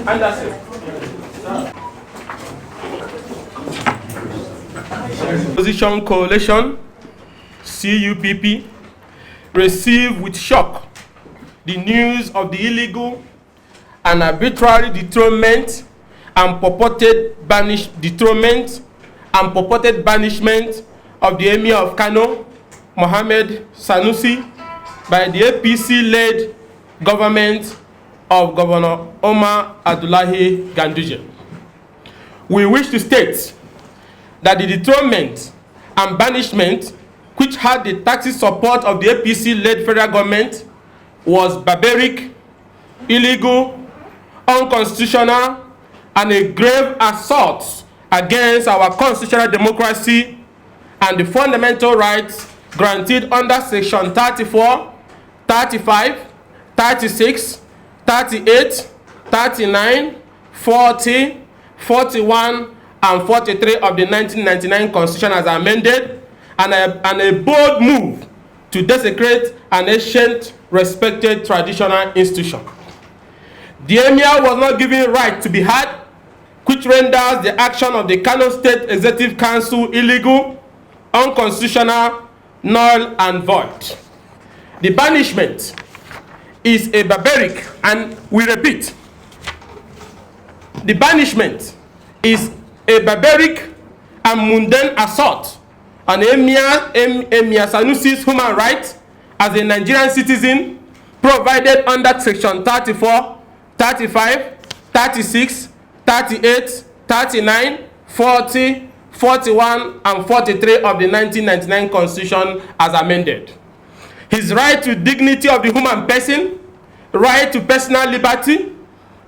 Anderson. Opposition Coalition, CUPP, received with shock the news of the illegal and arbitrary dethronement and purported banishment of the Emir of Kano, Mohammed Sanusi, by the APC-led government of Governor Omar Abdullahi Ganduje. We wish to state that the dethronement and banishment, which had the tacit support of the APC-led federal government, was barbaric, illegal, unconstitutional, and a grave assault against our constitutional democracy and the fundamental rights granted under Section 34, 35, 36, 38, 39, 40, 41, and 43 of the 1999 Constitution as amended, and a bold move to desecrate an ancient, respected traditional institution. The Emir was not given right to be had, which renders the action of the Kano State Executive Council illegal, unconstitutional, null, and void. The banishment is a barbaric, and we repeat, the banishment is a barbaric and mundane assault on Emir Sanusi's human rights as a Nigerian citizen provided under Section 34, 35, 36, 38, 39, 40, 41, and 43 of the 1999 Constitution as amended. His right to dignity of the human person, right to personal liberty,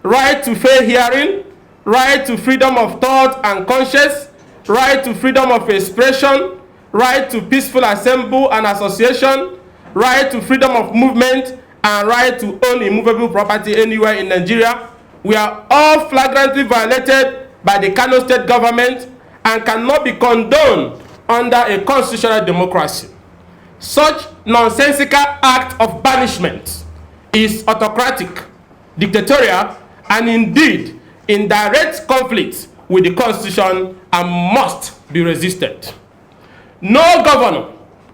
right to fair hearing, right to freedom of thought and conscience, right to freedom of expression, right to peaceful assembly and association, right to freedom of movement, and right to own immovable property anywhere in Nigeria, we are all flagrantly violated by the Kano State government and cannot be condoned under a constitutional democracy. Such nonsensical act of banishment is autocratic, dictatorial, and indeed in direct conflict with the Constitution and must be resisted. No governor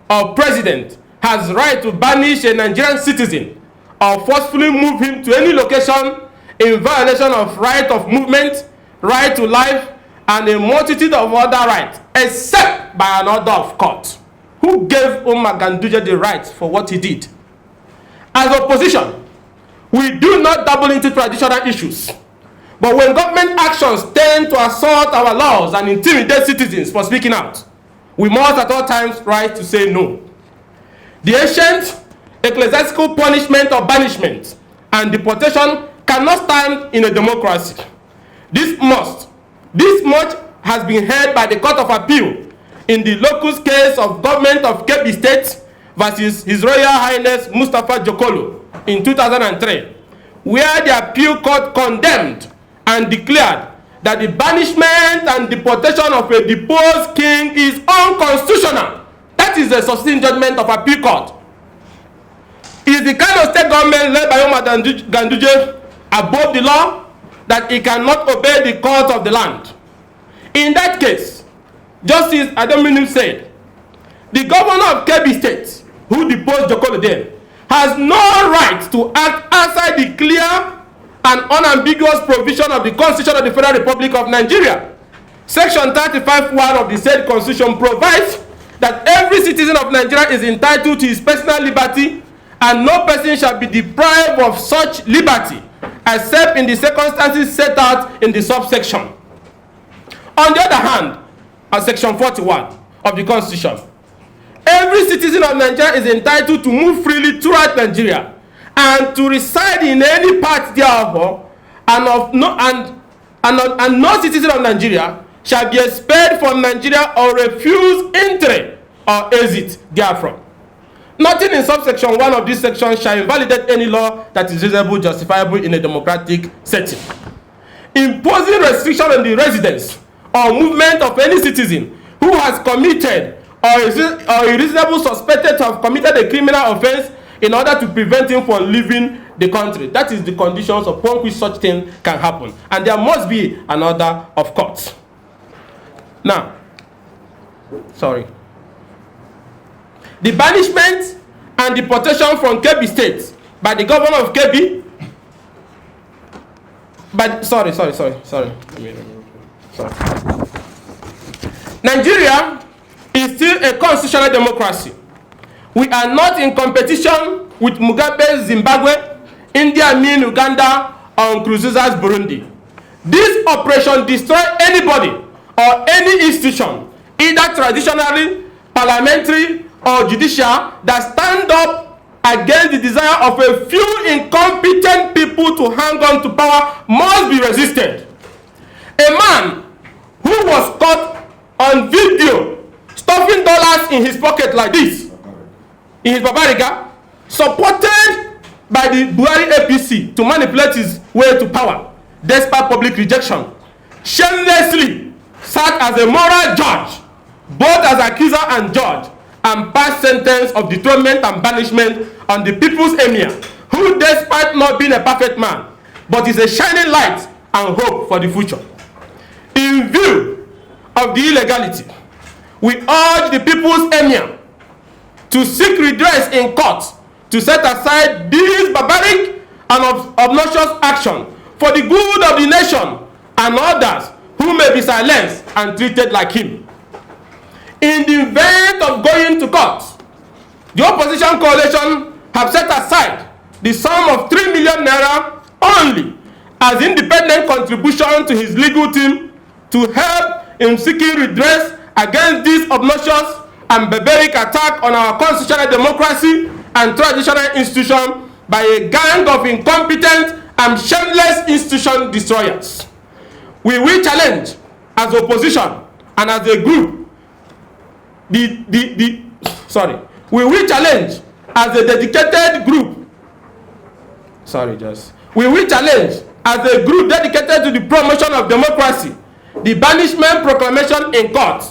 or president has right to banish a Nigerian citizen or forcefully move him to any location in violation of right of movement, right to life, and a multitude of other rights, except by an order of court. Who gave Omar Ganduje the right for what he did? As opposition, we do not dabble into traditional issues. But when government actions tend to assault our laws and intimidate citizens for speaking out, we must at all times rise to say no. The ancient ecclesiastical punishment of banishment and deportation cannot stand in a democracy. This much has been heard by the Court of Appeal in the locus case of Government of Kebbi State versus His Royal Highness Mustafa Jokolo in 2003, where the appeal court condemned and declared that the banishment and deportation of a deposed king is unconstitutional. That is the sustained judgment of appeal court. Is the kind of state government led by Omar Ganduje above the law that he cannot obey the court of the land? In that case, Justice Adominu said, the governor of Kebbi State, who deposed Jokolo then, has no right to act outside the clear and unambiguous provision of the Constitution of the Federal Republic of Nigeria. Section 35(1) of the said Constitution provides that every citizen of Nigeria is entitled to his personal liberty, and no person shall be deprived of such liberty except in the circumstances set out in the subsection. On the other hand, as Section 41 of the Constitution, every citizen of Nigeria is entitled to move freely throughout Nigeria and to reside in any part thereof, and no citizen of Nigeria shall be expelled from Nigeria or refuse entry or exit therefrom. Nothing in subsection 1 of this section shall invalidate any law that is reasonable, justifiable in a democratic setting. Imposing restriction on the residence or movement of any citizen who has committed or is reasonably suspected to have committed a criminal offense in order to prevent him from leaving the country. That is the conditions upon which such thing can happen. And there must be an order of court. Now, the banishment and deportation from Kebbi State by the governor of Kebbi, Nigeria is still a constitutional democracy. We are not in competition with Mugabe's Zimbabwe, India Amin Uganda, or Nkurunziza's Burundi. This operation destroys anybody or any institution, either traditionally, parliamentary, or judicial, that stand up against the desire of a few incompetent people to hang on to power must be resisted. A man who was caught on video stuffing dollars in his pocket like this, in his babariga, supported by the Buhari APC to manipulate his way to power, despite public rejection, shamelessly sat as a moral judge, both as accuser and judge, and passed sentence of dethronement and banishment on the people's emir, who, despite not being a perfect man, but is a shining light and hope for the future. In view of the illegality, we urge the people's emir to seek redress in court to set aside this barbaric and obnoxious action for the good of the nation and others who may be silenced and treated like him. In the event of going to court, the opposition coalition have set aside the sum of 3 million naira only as independent contribution to his legal team to help in seeking redress against this obnoxious and barbaric attack on our constitutional democracy and traditional institution by a gang of incompetent and shameless institution destroyers. We will challenge as opposition and as a group we will challenge as a dedicated group. We will challenge as a group dedicated to the promotion of democracy the banishment proclamation in court,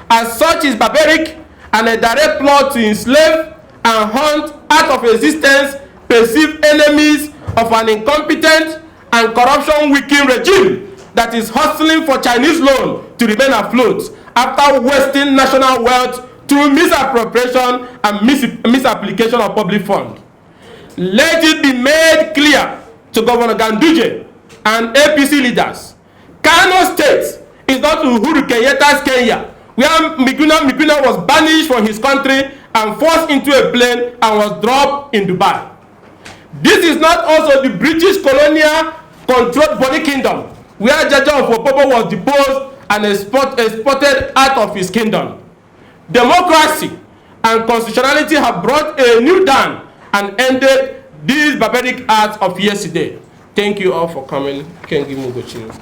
as such is barbaric and a direct plot to enslave and hunt out of existence perceived enemies of an incompetent and corruption-weakened regime that is hustling for Chinese loan to remain afloat after wasting national wealth through misappropriation and misapplication of public funds. Let it be made clear to Governor Ganduje and APC leaders, Kano State is not Uhuru Kenyatta's Kenya, where Miguna was banished from his country and forced into a plane and was dropped in Dubai. This is not also the British colonial controlled Boni Kingdom, where Jaja of Opobo was deposed and exported out of his kingdom. Democracy and constitutionality have brought a new dawn and ended these barbaric acts of yesterday. Thank you all for coming. Kengi Mugochinu.